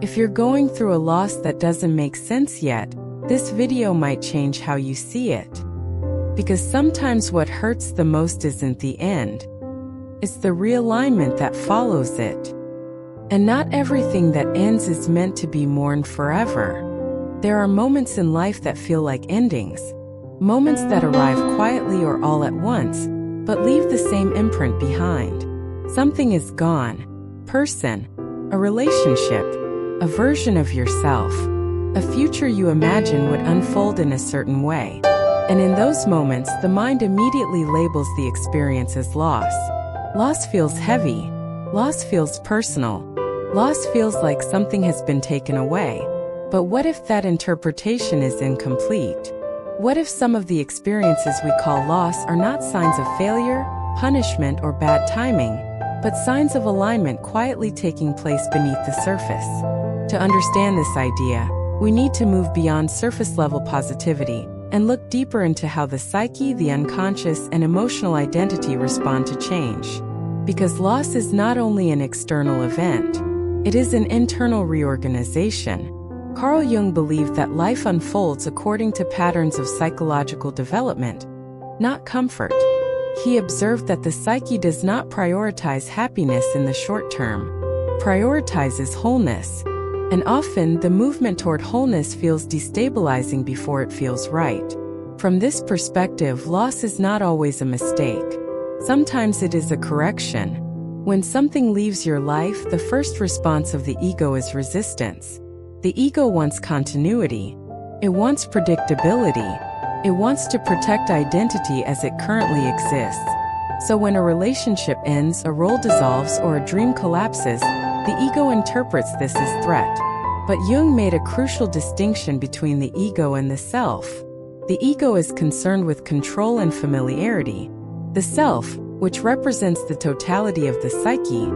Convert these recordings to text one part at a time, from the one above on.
If you're going through a loss that doesn't make sense yet, this video might change how you see it. Because sometimes what hurts the most isn't the end. It's the realignment that follows it. And not everything that ends is meant to be mourned forever. There are moments in life that feel like endings. Moments that arrive quietly or all at once, but leave the same imprint behind. Something is gone. Person, a relationship, a version of yourself, a future you imagine would unfold in a certain way. And in those moments, the mind immediately labels the experience as loss. Loss feels heavy. Loss feels personal. Loss feels like something has been taken away. But what if that interpretation is incomplete? What if some of the experiences we call loss are not signs of failure, punishment, or bad timing, but signs of alignment quietly taking place beneath the surface? To understand this idea, we need to move beyond surface-level positivity and look deeper into how the psyche, the unconscious, and emotional identity respond to change. Because loss is not only an external event, it is an internal reorganization. Carl Jung believed that life unfolds according to patterns of psychological development, not comfort. He observed that the psyche does not prioritize happiness in the short term, prioritizes wholeness, and often the movement toward wholeness feels destabilizing before it feels right. From this perspective, loss is not always a mistake. Sometimes it is a correction. When something leaves your life, the first response of the ego is resistance. The ego wants continuity. It wants predictability. It wants to protect identity as it currently exists. So when a relationship ends, a role dissolves, or a dream collapses, the ego interprets this as threat. But Jung made a crucial distinction between the ego and the self. The ego is concerned with control and familiarity. The self, which represents the totality of the psyche,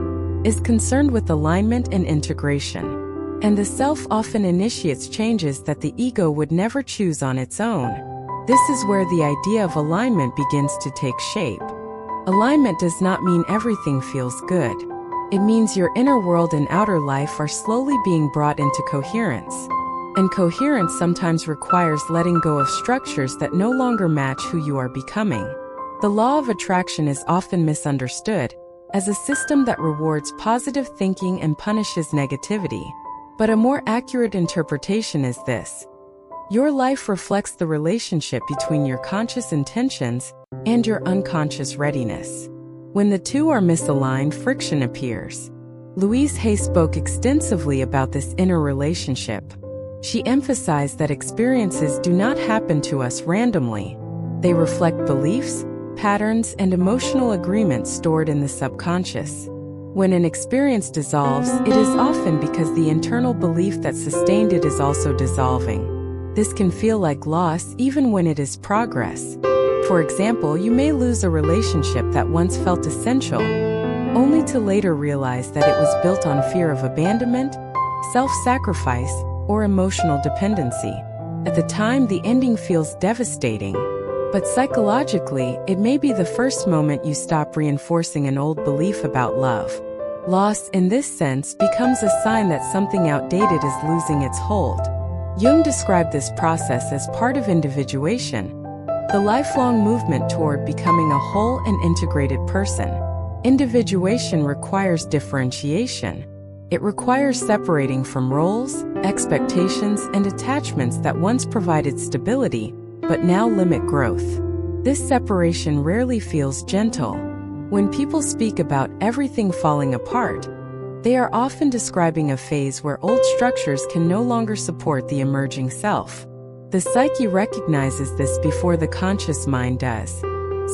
is concerned with alignment and integration. And the self often initiates changes that the ego would never choose on its own. This is where the idea of alignment begins to take shape. Alignment does not mean everything feels good. It means your inner world and outer life are slowly being brought into coherence. And coherence sometimes requires letting go of structures that no longer match who you are becoming. The law of attraction is often misunderstood as a system that rewards positive thinking and punishes negativity. But a more accurate interpretation is this: your life reflects the relationship between your conscious intentions and your unconscious readiness. When the two are misaligned, friction appears. Louise Hay spoke extensively about this inner relationship. She emphasized that experiences do not happen to us randomly. They reflect beliefs, patterns, and emotional agreements stored in the subconscious. When an experience dissolves, it is often because the internal belief that sustained it is also dissolving. This can feel like loss even when it is progress. For example, you may lose a relationship that once felt essential, only to later realize that it was built on fear of abandonment, self-sacrifice, or emotional dependency. At the time, the ending feels devastating. But psychologically, it may be the first moment you stop reinforcing an old belief about love. Loss, in this sense, becomes a sign that something outdated is losing its hold. Jung described this process as part of individuation, the lifelong movement toward becoming a whole and integrated person. Individuation requires differentiation. It requires separating from roles, expectations, and attachments that once provided stability, but now limit growth. This separation rarely feels gentle. When people speak about everything falling apart, they are often describing a phase where old structures can no longer support the emerging self. The psyche recognizes this before the conscious mind does.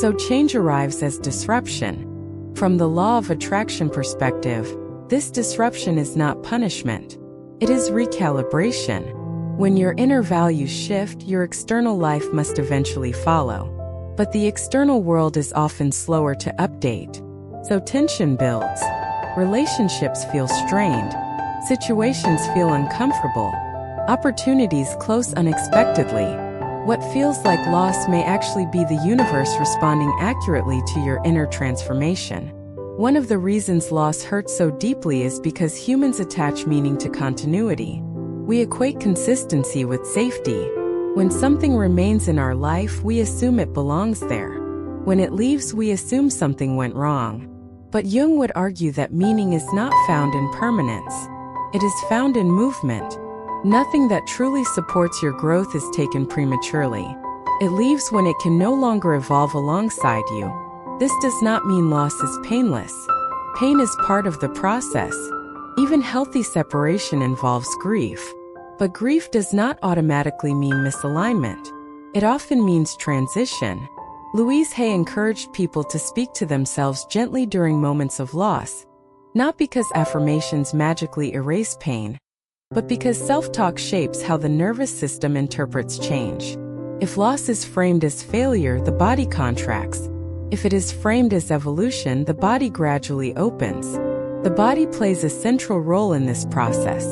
So change arrives as disruption. From the law of attraction perspective, this disruption is not punishment. It is recalibration. When your inner values shift, your external life must eventually follow. But the external world is often slower to update. So tension builds. Relationships feel strained. Situations feel uncomfortable. Opportunities close unexpectedly. What feels like loss may actually be the universe responding accurately to your inner transformation. One of the reasons loss hurts so deeply is because humans attach meaning to continuity. We equate consistency with safety. When something remains in our life, we assume it belongs there. When it leaves, we assume something went wrong. But Jung would argue that meaning is not found in permanence. It is found in movement. Nothing that truly supports your growth is taken prematurely. It leaves when it can no longer evolve alongside you. This does not mean loss is painless. Pain is part of the process. Even healthy separation involves grief. But grief does not automatically mean misalignment. It often means transition. Louise Hay encouraged people to speak to themselves gently during moments of loss, not because affirmations magically erase pain, but because self-talk shapes how the nervous system interprets change. If loss is framed as failure, the body contracts. If it is framed as evolution, the body gradually opens. The body plays a central role in this process.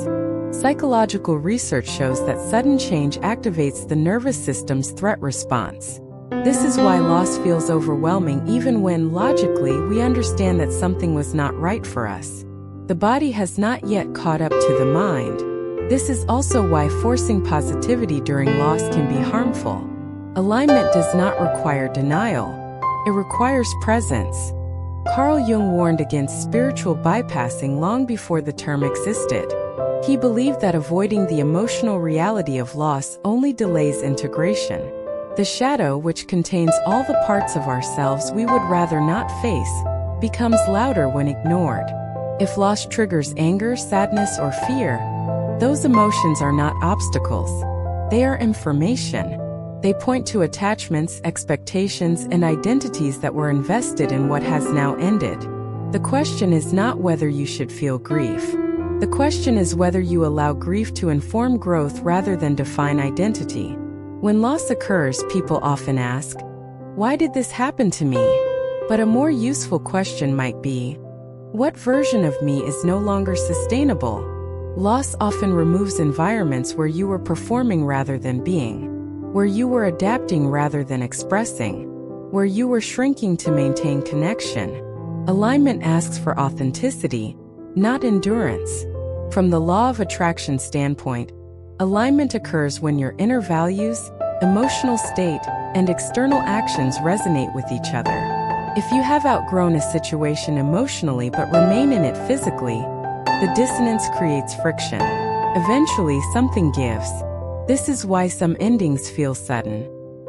Psychological research shows that sudden change activates the nervous system's threat response. This is why loss feels overwhelming even when, logically, we understand that something was not right for us. The body has not yet caught up to the mind. This is also why forcing positivity during loss can be harmful. Alignment does not require denial. It requires presence. Carl Jung warned against spiritual bypassing long before the term existed. He believed that avoiding the emotional reality of loss only delays integration. The shadow, which contains all the parts of ourselves we would rather not face, becomes louder when ignored. If loss triggers anger, sadness, or fear, those emotions are not obstacles. They are information. They point to attachments, expectations, and identities that were invested in what has now ended. The question is not whether you should feel grief. The question is whether you allow grief to inform growth rather than define identity. When loss occurs, people often ask, "Why did this happen to me?" But a more useful question might be, what version of me is no longer sustainable? Loss often removes environments where you were performing rather than being, where you were adapting rather than expressing, where you were shrinking to maintain connection. Alignment asks for authenticity, not endurance. From the law of attraction standpoint, alignment occurs when your inner values, emotional state, and external actions resonate with each other. If you have outgrown a situation emotionally but remain in it physically, the dissonance creates friction. Eventually, something gives. This is why some endings feel sudden.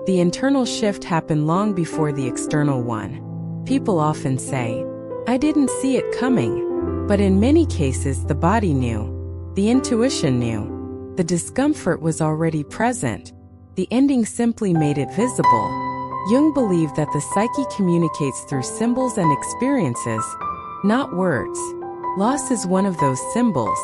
The internal shift happened long before the external one. People often say, "I didn't see it coming." But in many cases, the body knew. The intuition knew. The discomfort was already present. The ending simply made it visible. Jung believed that the psyche communicates through symbols and experiences, not words. Loss is one of those symbols.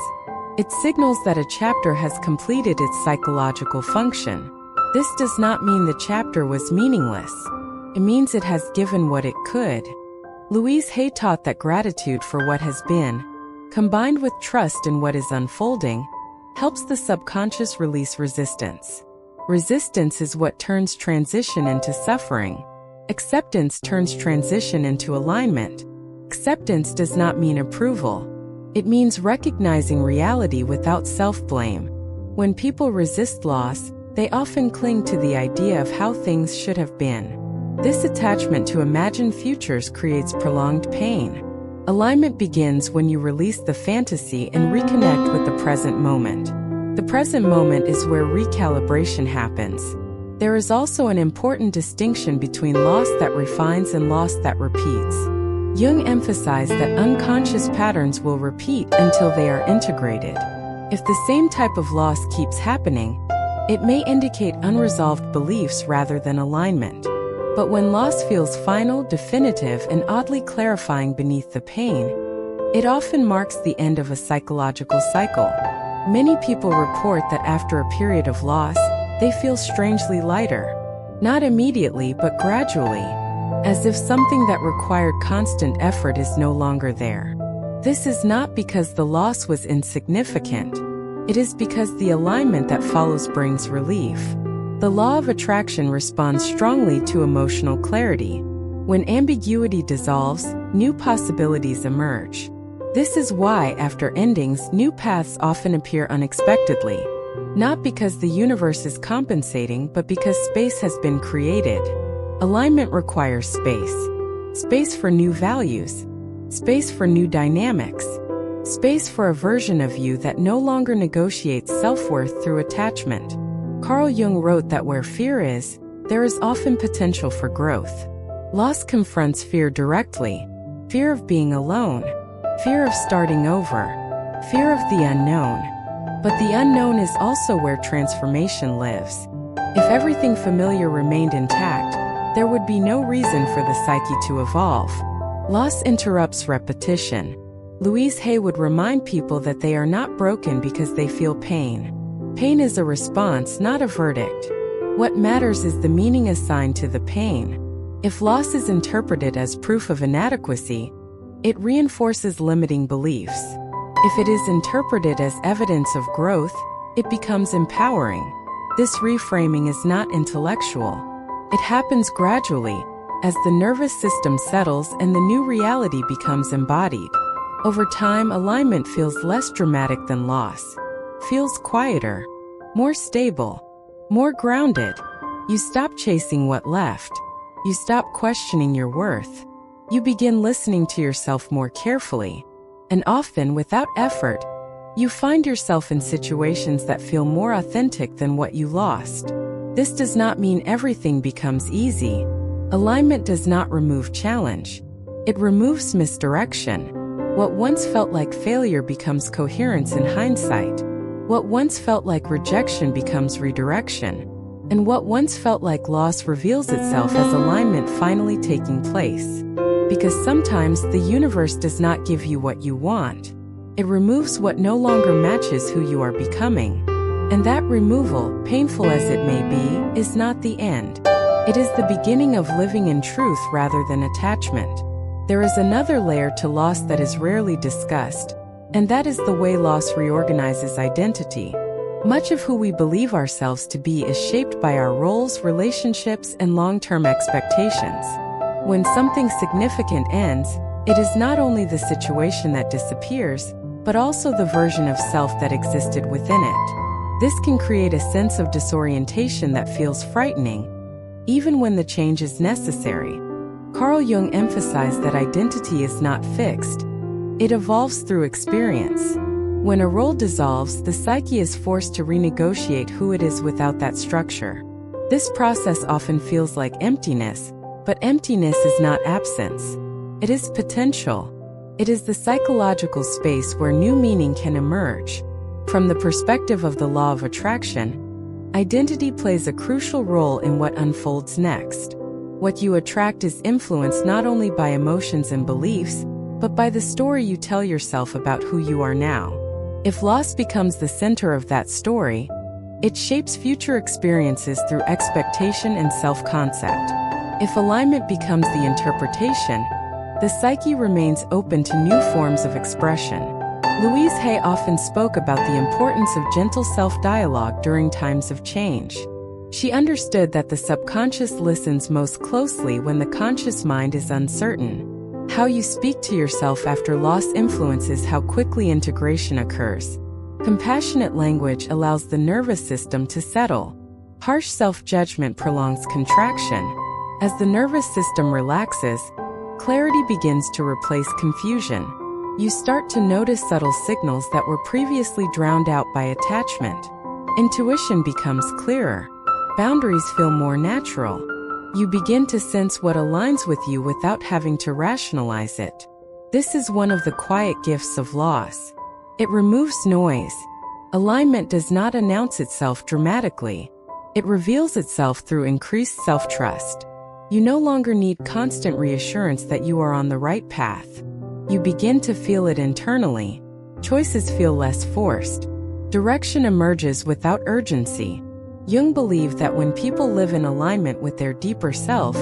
It signals that a chapter has completed its psychological function. This does not mean the chapter was meaningless. It means it has given what it could. Louise Hay taught that gratitude for what has been, combined with trust in what is unfolding, helps the subconscious release resistance. Resistance is what turns transition into suffering. Acceptance turns transition into alignment. Acceptance does not mean approval. It means recognizing reality without self-blame. When people resist loss, they often cling to the idea of how things should have been. This attachment to imagined futures creates prolonged pain. Alignment begins when you release the fantasy and reconnect with the present moment. The present moment is where recalibration happens. There is also an important distinction between loss that refines and loss that repeats. Jung emphasized that unconscious patterns will repeat until they are integrated. If the same type of loss keeps happening, it may indicate unresolved beliefs rather than alignment. But when loss feels final, definitive, and oddly clarifying beneath the pain, it often marks the end of a psychological cycle. Many people report that after a period of loss, they feel strangely lighter. Not immediately, but gradually, as if something that required constant effort is no longer there. This is not because the loss was insignificant. It is because the alignment that follows brings relief. The law of attraction responds strongly to emotional clarity. When ambiguity dissolves, new possibilities emerge. This is why, after endings, new paths often appear unexpectedly. Not because the universe is compensating, but because space has been created. Alignment requires space. Space for new values. Space for new dynamics. Space for a version of you that no longer negotiates self-worth through attachment. Carl Jung wrote that where fear is, there is often potential for growth. Loss confronts fear directly. Fear of being alone. Fear of starting over. Fear of the unknown. But the unknown is also where transformation lives. If everything familiar remained intact, there would be no reason for the psyche to evolve. Loss interrupts repetition. Louise Hay would remind people that they are not broken because they feel pain. Pain is a response, not a verdict. What matters is the meaning assigned to the pain. If loss is interpreted as proof of inadequacy, it reinforces limiting beliefs. If it is interpreted as evidence of growth, it becomes empowering. This reframing is not intellectual. It happens gradually, as the nervous system settles and the new reality becomes embodied. Over time, alignment feels less dramatic than loss. Feels quieter, more stable, more grounded. You stop chasing what left. You stop questioning your worth. You begin listening to yourself more carefully. And often, without effort, you find yourself in situations that feel more authentic than what you lost. This does not mean everything becomes easy. Alignment does not remove challenge. It removes misdirection. What once felt like failure becomes coherence in hindsight. What once felt like rejection becomes redirection. And what once felt like loss reveals itself as alignment finally taking place. Because sometimes the universe does not give you what you want. It removes what no longer matches who you are becoming. And that removal, painful as it may be, is not the end. It is the beginning of living in truth rather than attachment. There is another layer to loss that is rarely discussed, and that is the way loss reorganizes identity. Much of who we believe ourselves to be is shaped by our roles, relationships, and long-term expectations. When something significant ends, it is not only the situation that disappears, but also the version of self that existed within it. This can create a sense of disorientation that feels frightening, even when the change is necessary. Carl Jung emphasized that identity is not fixed. It evolves through experience. When a role dissolves, the psyche is forced to renegotiate who it is without that structure. This process often feels like emptiness, but emptiness is not absence. It is potential. It is the psychological space where new meaning can emerge. From the perspective of the law of attraction, identity plays a crucial role in what unfolds next. What you attract is influenced not only by emotions and beliefs, but by the story you tell yourself about who you are now. If loss becomes the center of that story, it shapes future experiences through expectation and self-concept. If alignment becomes the interpretation, the psyche remains open to new forms of expression. Louise Hay often spoke about the importance of gentle self-dialogue during times of change. She understood that the subconscious listens most closely when the conscious mind is uncertain. How you speak to yourself after loss influences how quickly integration occurs. Compassionate language allows the nervous system to settle. Harsh self-judgment prolongs contraction. As the nervous system relaxes, clarity begins to replace confusion. You start to notice subtle signals that were previously drowned out by attachment. Intuition becomes clearer. Boundaries feel more natural. You begin to sense what aligns with you without having to rationalize it. This is one of the quiet gifts of loss. It removes noise. Alignment does not announce itself dramatically. It reveals itself through increased self-trust. You no longer need constant reassurance that you are on the right path. You begin to feel it internally. Choices feel less forced. Direction emerges without urgency. Jung believed that when people live in alignment with their deeper self,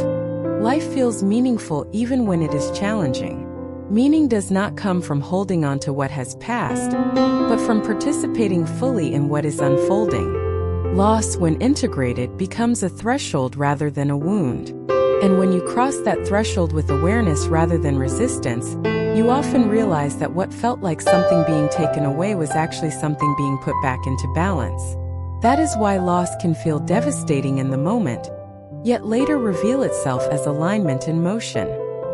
life feels meaningful even when it is challenging. Meaning does not come from holding on to what has passed, but from participating fully in what is unfolding. Loss, when integrated, becomes a threshold rather than a wound. And when you cross that threshold with awareness rather than resistance, you often realize that what felt like something being taken away was actually something being put back into balance. That is why loss can feel devastating in the moment, yet later reveal itself as alignment in motion.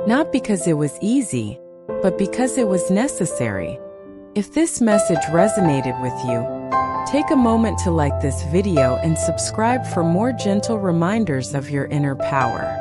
Not because it was easy, but because it was necessary. If this message resonated with you, take a moment to like this video and subscribe for more gentle reminders of your inner power.